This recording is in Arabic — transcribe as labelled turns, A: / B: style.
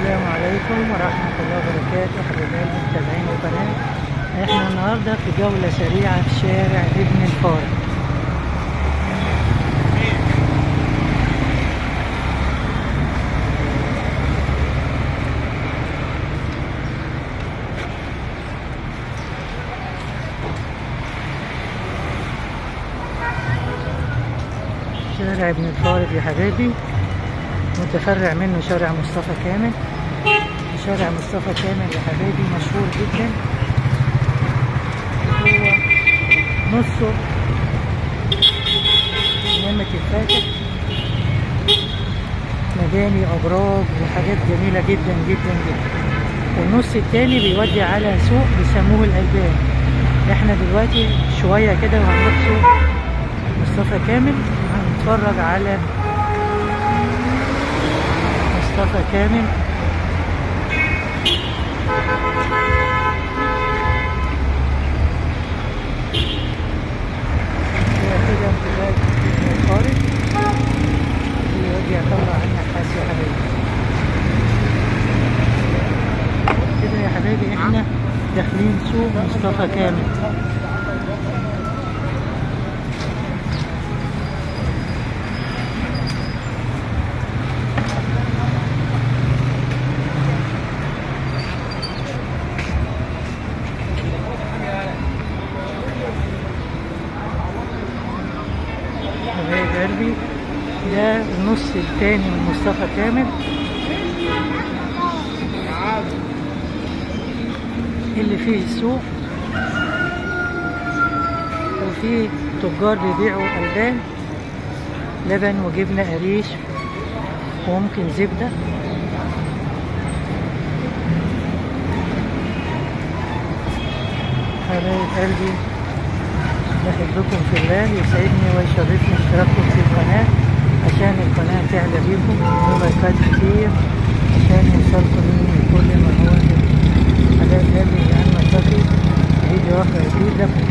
A: السلام عليكم ورحمة الله وبركاته. حبايبي متابعين القناة، احنا النهاردة في جولة سريعة في شارع ابن الفارق. شارع ابن الفارق يا حبايبي متفرع منه شارع مصطفى كامل. شارع مصطفى كامل يا حبايبي مشهور جدا، هو نصه نعمة الفاتح، مباني أبراج وحاجات جميلة جدا جدا جدا. والنص التاني بيودي على سوق بيسموه الألبان. احنا دلوقتي شوية كده وهنروح سوق مصطفى كامل، هنتفرج على مصطفى كامل. كده امتداد ابن الفارق بيودي يطلع عنا حاس يا حبايبي. كده يا حبايبي احنا داخلين سوق مصطفى كامل. حبايب قلبي ده النص التاني من مصطفى كامل اللي فيه السوق، وفيه تجار بيبيعوا ألبان، لبن وجبنة قريش وممكن زبدة. حبايب قلبي بحبكم في الله، يسعدني ويشرفني اشتراككم في القناة عشان القناة تعلى بيكم ولايكات كتير عشان يوصلكم مني كل ما هو جديد. حبايب قلبي، لأن نلتقي في فيديو آخر جديد لكم.